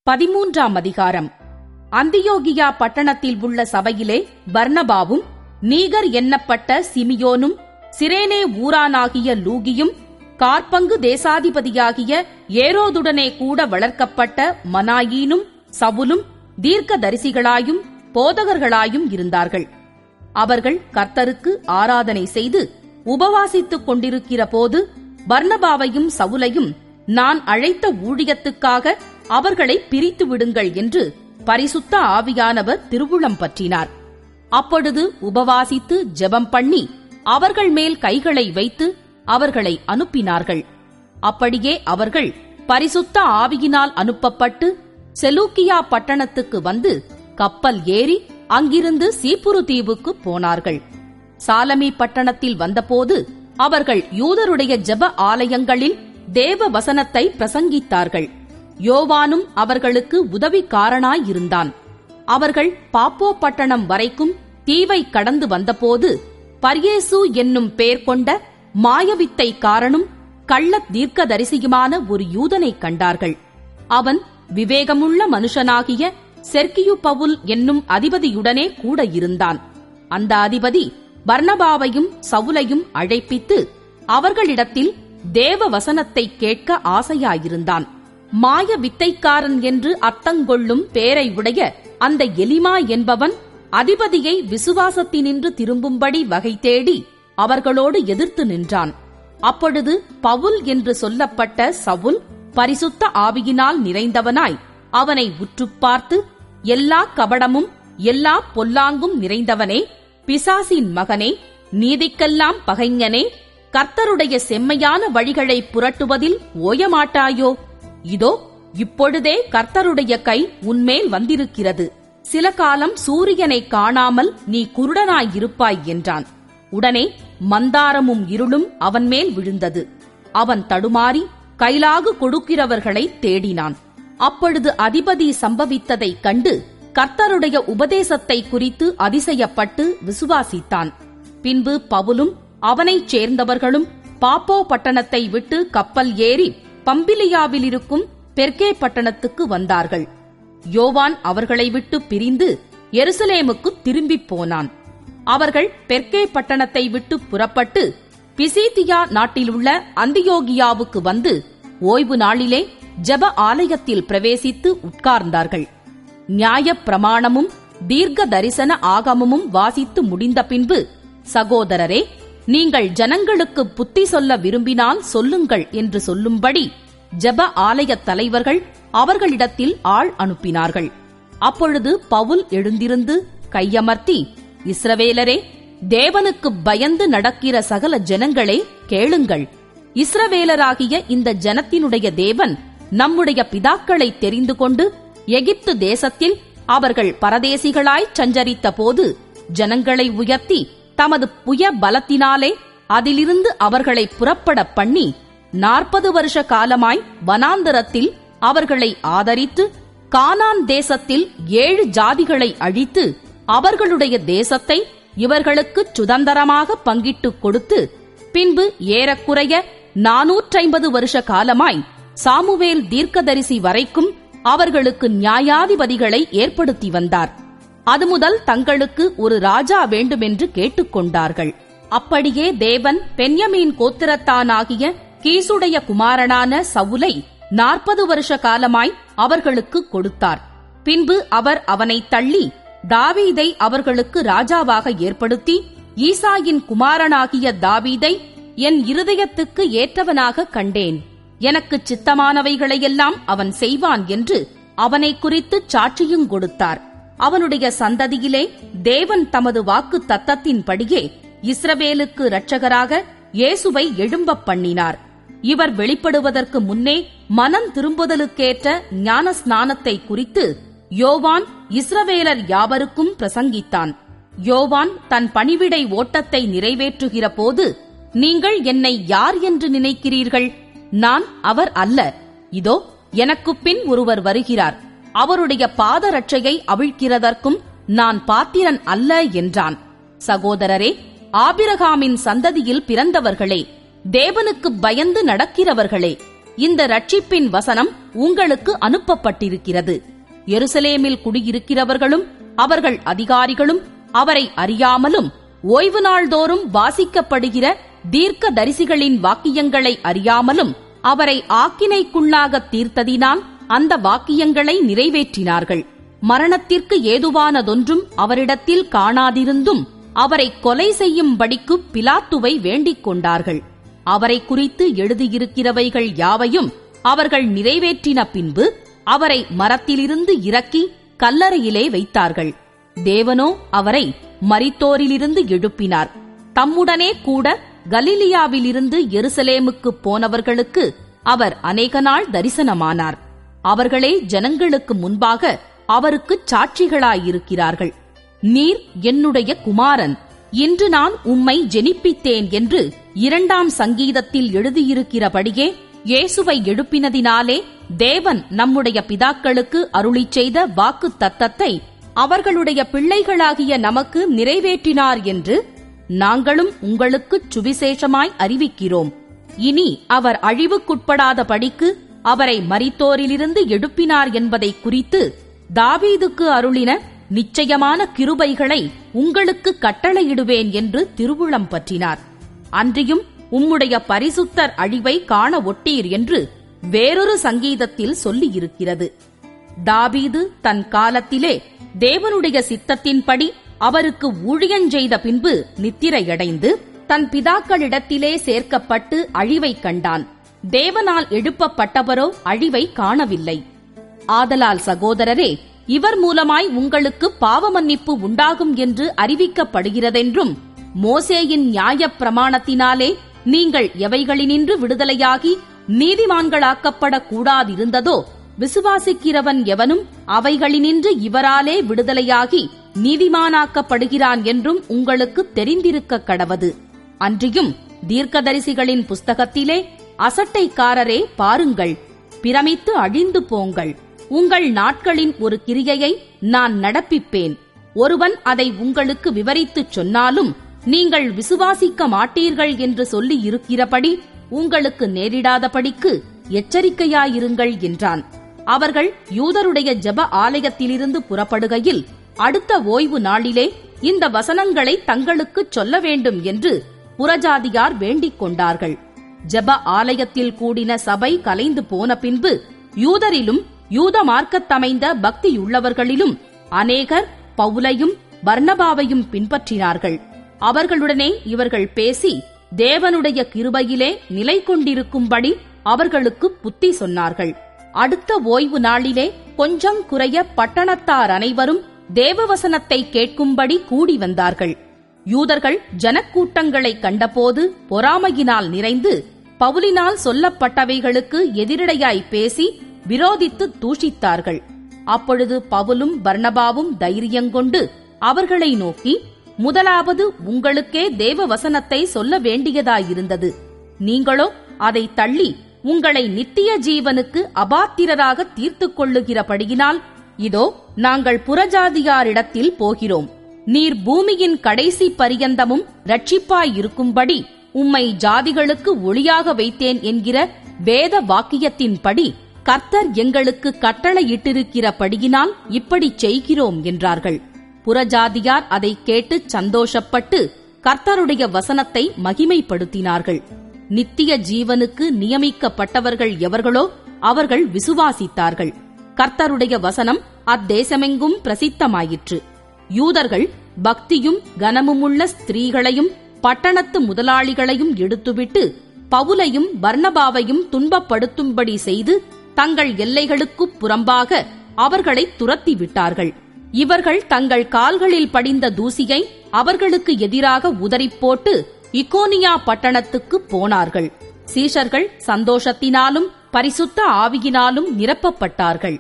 13ஆம் அதிகாரம். அந்தியோகியா பட்டணத்தில் உள்ள சபையிலே பர்னபாவும் நீகர் எண்ணப்பட்ட சிமியோனும் சிரேனே ஊரானாகிய லூகியும் கார்பங்கு தேசாதிபதியாகிய ஏரோதுடனே கூட வளர்க்கப்பட்ட மனாயீனும் சவுலும் தீர்க்கதரிசிகளாயும் போதகர்களாயும் இருந்தார்கள். அவர்கள் கர்த்தருக்கு ஆராதனை செய்து உபவாசித்துக் கொண்டிருக்கிற போது பர்னபாவையும் சவுலையும், நான் அழைத்த ஊழியத்துக்காக அவர்களை பிரித்து விடுங்கள் என்று பரிசுத்த ஆவியானவர் திருவுளம் பற்றினார். அப்பொழுது உபவாசித்து ஜெபம் பண்ணி அவர்கள் மேல் கைகளை வைத்து அவர்களை அனுப்பினார்கள். அப்படியே அவர்கள் பரிசுத்த ஆவியினால் அனுப்பப்பட்டு செலூக்கியா பட்டணத்துக்கு வந்து கப்பல் ஏறி அங்கிருந்து சீப்புரு தீவுக்கு போனார்கள். சாலமி பட்டணத்தில் வந்தபோது அவர்கள் யூதருடைய ஜெப ஆலயங்களில் தேவ வசனத்தை பிரசங்கித்தார்கள். யோவானும் அவர்களுக்கு உதவிக்காரனாயிருந்தான். அவர்கள் பாப்போ பட்டணம் வரைக்கும் தீவை கடந்து வந்தபோது பர்யேசு என்னும் பெயர் கொண்ட மாயவித்தைக்காரனும் கள்ள தீர்க்கதரிசியுமான ஒரு யூதனை கண்டார்கள். அவன் விவேகமுள்ள மனுஷனாகிய செர்கியு பவுல் என்னும் அதிபதியுடனே கூட இருந்தான். அந்த அதிபதி பர்னபாவையும் சவுலையும் அழைப்பித்து அவர்களிடத்தில் தேவ வசனத்தை கேட்க ஆசையாயிருந்தான். மாய வித்தைக்காரன் என்று அர்த்தங்கொள்ளும் பேரை உடைய அந்த எலிமா என்பவன் அதிபதியை விசுவாசத்தினின்று திரும்பும்படி வகை தேடி அவர்களோடு எதிர்த்து நின்றான். அப்பொழுது பவுல் என்று சொல்லப்பட்ட சவுல் பரிசுத்த ஆவியினால் நிறைந்தவனாய் அவனை உற்றுப் பார்த்து, எல்லா கபடமும் எல்லா பொல்லாங்கும் நிறைந்தவனே, பிசாசின் மகனே, நீதிக்கெல்லாம் பகைஞனே, கர்த்தருடைய செம்மையான வழிகளை புரட்டுவதில் ஓயமாட்டாயோ? இதோ இப்பொழுதே கர்த்தருடைய கை உன்மேல் வந்திருக்கிறது. சில காலம் சூரியனை காணாமல் நீ குருடனாயிருப்பாய் என்றான். உடனே மந்தாரமும் இருளும் அவன் மேல் விழுந்தது. அவன் தடுமாறி கைலாகு கொடுக்கிறவர்களை தேடினான். அப்பொழுது அதிபதி சம்பவித்ததைக் கண்டு கர்த்தருடைய உபதேசத்தை குறித்து அதிசயப்பட்டு விசுவாசித்தான். பின்பு பவுலும் அவனைச் சேர்ந்தவர்களும் பாப்போ பட்டணத்தை விட்டு கப்பல் ஏறி பம்பிலியாவிலிருக்கும் பெர்கே பட்டணத்துக்கு வந்தார்கள். யோவான் அவர்களை விட்டு பிரிந்து எருசலேமுக்கு திரும்பிப் போனான். அவர்கள் பெர்கே பட்டணத்தை விட்டு புறப்பட்டு பிசிதியா நாட்டிலுள்ள அந்தியோகியாவுக்கு வந்து ஓய்வு நாளிலே ஜெப ஆலயத்தில் பிரவேசித்து உட்கார்ந்தார்கள். நியாய பிரமாணமும் தீர்க்க தரிசன ஆகமமும் வாசித்து முடிந்த பின்பு, சகோதரரே, நீங்கள் ஜனங்களுக்கு புத்தி சொல்ல விரும்பினால் சொல்லுங்கள் என்று சொல்லும்படி ஜெப ஆலயத் தலைவர்கள் அவர்களிடத்தில் ஆள் அனுப்பினார்கள். அப்பொழுது பவுல் எழுந்திருந்து கையமர்த்தி, இஸ்ரவேலரே, தேவனுக்கு பயந்து நடக்கிற சகல ஜனங்களே, கேளுங்கள். இஸ்ரவேலராகிய இந்த ஜனத்தினுடைய தேவன் நம்முடைய பிதாக்களை தெரிந்து கொண்டு எகிப்து தேசத்தில் அவர்கள் பரதேசிகளாய் சஞ்சரித்த போது ஜனங்களை உயர்த்தி தமது புய பலத்தினாலே அதிலிருந்து அவர்களை புறப்பட பண்ணி 40 வருஷ காலமாய் வனாந்தரத்தில் அவர்களை ஆதரித்து கானான் தேசத்தில் 7 ஜாதிகளை அழித்து அவர்களுடைய தேசத்தை இவர்களுக்கு சுதந்திரமாக பங்கிட்டுக் கொடுத்து, பின்பு ஏறக்குறைய 450 வருஷ காலமாய் சாமுவேல் தீர்க்கதரிசி வரைக்கும் அவர்களுக்கு நியாயாதிபதிகளை ஏற்படுத்தி வந்தார். அது முதல் தங்களுக்கு ஒரு ராஜா வேண்டுமென்று கேட்டுக்கொண்டார்கள். அப்படியே தேவன் பென்யமீன் கோத்திரத்தானாகிய கீசுடைய குமாரனான சவுலை 40 வருஷ காலமாய் அவர்களுக்கு கொடுத்தார். பின்பு அவர் அவனை தள்ளி தாவீதை அவர்களுக்கு ராஜாவாக ஏற்படுத்தி, ஈசாயின் குமாரனாகிய தாவீதை என் இருதயத்துக்கு ஏற்றவனாக கண்டேன், எனக்கு சித்தமானவைகளையெல்லாம் அவன் செய்வான் என்று அவனை குறித்து சாட்சியும் கொடுத்தார். அவனுடைய சந்ததியிலே தேவன் தமது வாக்கு தத்தத்தின்படியே இஸ்ரவேலுக்கு இரட்சகராக இயேசுவை எழும்பப் பண்ணினார். இவர் வெளிப்படுவதற்கு முன்னே மனம் திரும்புதலுக்கேற்ற ஞான ஸ்நானத்தை குறித்து யோவான் இஸ்ரவேலர் யாவருக்கும் பிரசங்கித்தான். யோவான் தன் பணிவிடை ஓட்டத்தை நிறைவேற்றுகிற போது, நீங்கள் என்னை யார் என்று நினைக்கிறீர்கள்? நான் அவர் அல்ல. இதோ எனக்குப் பின் ஒருவர் வருகிறார், அவருடைய பாதரட்சையை அவிழ்க்கிறதற்கும் நான் பாத்திரன் அல்ல என்றான். சகோதரரே, ஆபிரகாமின் சந்ததியில் பிறந்தவர்களே, தேவனுக்கு பயந்து நடக்கிறவர்களே, இந்த ரட்சிப்பின் வசனம் உங்களுக்கு அனுப்பப்பட்டிருக்கிறது. எருசலேமில் குடியிருக்கிறவர்களும் அவர்கள் அதிகாரிகளும் அவரை அறியாமலும் ஓய்வு நாள்தோறும் வாசிக்கப்படுகிற தீர்க்க தரிசிகளின் வாக்கியங்களை அறியாமலும் அவரை ஆக்கினைக்குள்ளாக தீர்த்ததினால் அந்த வாக்கியங்களை நிறைவேற்றினார்கள். மரணத்திற்கு ஏதுவானதொன்றும் அவரிடத்தில் காணாதிருந்தும் அவரை கொலை செய்யும்படிக்கு பிலாத்துவை வேண்டிக் கொண்டார்கள். அவரை குறித்து எழுதியிருக்கிறவைகள் யாவையும் அவர்கள் நிறைவேற்றின பின்பு அவரை மரத்திலிருந்து இறக்கி கல்லறையிலே வைத்தார்கள். தேவனோ அவரை மரித்தோரிலிருந்து எழுப்பினார். தம்முடனே கூட கலிலியாவிலிருந்து எருசலேமுக்கு போனவர்களுக்கு அவர் அநேக நாள் தரிசனமானார். அவர்களே ஜனங்களுக்கு முன்பாக அவருக்கு சாட்சிகளாயிருக்கிறார்கள். நீர் என்னுடைய குமாரன், இன்று நான் உம்மை ஜெனிப்பித்தேன் என்று 2ஆம் சங்கீதத்தில் எழுதியிருக்கிறபடியே இயேசுவை எழுப்பினதினாலே தேவன் நம்முடைய பிதாக்களுக்கு அருளிச் செய்த வாக்கு தத்தத்தை அவர்களுடைய பிள்ளைகளாகிய நமக்கு நிறைவேற்றினார் என்று நாங்களும் உங்களுக்குச் சுவிசேஷமாய் அறிவிக்கிறோம். இனி அவர் அழிவுக்குட்படாதபடிக்கு அவரை மரித்தோரிலிருந்து எழுப்பினார் என்பதை குறித்து தாவீதுக்கு அருளின நிச்சயமான கிருபைகளை உங்களுக்கு கட்டளையிடுவேன் என்று திருவுளம் பற்றினார். அன்றியும் உம்முடைய பரிசுத்தர் அழிவை காண ஒட்டீர் என்று வேறொரு சங்கீதத்தில் சொல்லியிருக்கிறது. தாவீது தன் காலத்திலே தேவனுடைய சித்தத்தின்படி அவருக்கு ஊழியஞ்செய்த பின்பு நித்திரையடைந்து தன் பிதாக்களிடத்திலே சேர்க்கப்பட்டு அழிவை கண்டான். தேவனால் எழுப்பப்பட்டவரோ அழிவை காணவில்லை. ஆதலால் சகோதரரே, இவர் மூலமாய் உங்களுக்கு பாவமன்னிப்பு உண்டாகும் என்று அறிவிக்கப்படுகிறதென்றும் மோசேயின் நியாயப் பிரமாணத்தினாலே நீங்கள் எவைகளினின்று விடுதலையாகி நீதிமான்களாக்கப்படக் கூடாதிருந்ததோ விசுவாசிக்கிறவன் எவனும் அவைகளினின்று இவராலே விடுதலையாகி நீதிமானாக்கப்படுகிறான் என்றும் உங்களுக்கு தெரிந்திருக்க கடவது. அன்றியும் தீர்க்கதரிசிகளின் புஸ்தகத்திலே அசட்டைக்காரரே பாருங்கள், பிரமித்து அழிந்து போங்கள், உங்கள் நாட்களின் ஒரு கிரியையை நான் நடப்பிப்பேன். ஒருவன் அதை உங்களுக்கு விவரித்துச் சொன்னாலும் நீங்கள் விசுவாசிக்க மாட்டீர்கள் என்று சொல்லி இருக்கிறபடி உங்களுக்கு நேரிடாதபடிக்கு எச்சரிக்கையாயிருங்கள் என்றான். அவர்கள் யூதருடைய ஜெப ஆலயத்திலிருந்து புறப்படுகையில் அடுத்த ஓய்வு நாளிலே இந்த வசனங்களை தங்களுக்குச் சொல்ல வேண்டும் என்று புறஜாதியார் வேண்டிக் கொண்டார்கள். ஜெப ஆலயத்தில் கூடின சபை கலைந்து போன பின்பு யூதரிலும் யூத மார்க்கத்தமைந்த பக்தியுள்ளவர்களிலும் அநேகர் பவுலையும் பர்னபாவையும் பின்பற்றினார்கள். அவர்களுடனே இவர்கள் பேசி தேவனுடைய கிருபையிலே நிலை கொண்டிருக்கும்படி அவர்களுக்கு புத்தி சொன்னார்கள். அடுத்த ஓய்வு நாளிலே கொஞ்சம் குறைய பட்டணத்தார் அனைவரும் தேவவசனத்தை கேட்கும்படி கூடி வந்தார்கள். யூதர்கள் ஜனக்கூட்டங்களை கண்டபோது பொறாமையினால் நிறைந்து பவுலினால் சொல்லப்பட்டவைகளுக்கு எதிரடையாய் பேசி விரோதித்து தூஷித்தார்கள். அப்பொழுது பவுலும் பர்னபாவும் தைரியங்கொண்டு அவர்களை நோக்கி, முதலாவது உங்களுக்கே தேவ வசனத்தை சொல்ல வேண்டியதாயிருந்தது. நீங்களோ அதை தள்ளி உங்களை நித்திய ஜீவனுக்கு அபாத்திரராக தீர்த்துக் கொள்ளுகிறபடியினால் இதோ நாங்கள் புறஜாதியாரிடத்தில் போகிறோம். நீர் பூமியின் கடைசி பரியந்தமும் இரட்சிப்பாயிருக்கும்படி உம்மை ஜாதிகளுக்கு ஒளியாக வைத்தேன் என்கிற வேத வாக்கியத்தின்படி கர்த்தர் எங்களுக்கு கட்டளையிட்டிருக்கிறபடியினால் இப்படிச் செய்கிறோம் என்றார்கள். புறஜாதியார் அதை கேட்டு சந்தோஷப்பட்டு கர்த்தருடைய வசனத்தை மகிமைப்படுத்தினார்கள். நித்திய ஜீவனுக்கு நியமிக்கப்பட்டவர்கள் எவர்களோ அவர்கள் விசுவாசித்தார்கள். கர்த்தருடைய வசனம் அத்தேசமெங்கும் பிரசித்தமாயிற்று. யூதர்கள் பக்தியும் கனமுமுள்ள ஸ்திரீகளையும் பட்டணத்து முதலாளிகளையும் எடுத்துவிட்டு பவுலையும் பர்னபாவையும் துன்பப்படுத்தும்படி செய்து தங்கள் எல்லைகளுக்குப் புறம்பாக அவர்களை துரத்திவிட்டார்கள். இவர்கள் தங்கள் கால்களில் படிந்த தூசியை அவர்களுக்கு எதிராக உதறிப்போட்டு இக்கோனியா பட்டணத்துக்கு போனார்கள். சீஷர்கள் சந்தோஷத்தினாலும் பரிசுத்த ஆவியினாலும் நிரப்பப்பட்டார்கள்.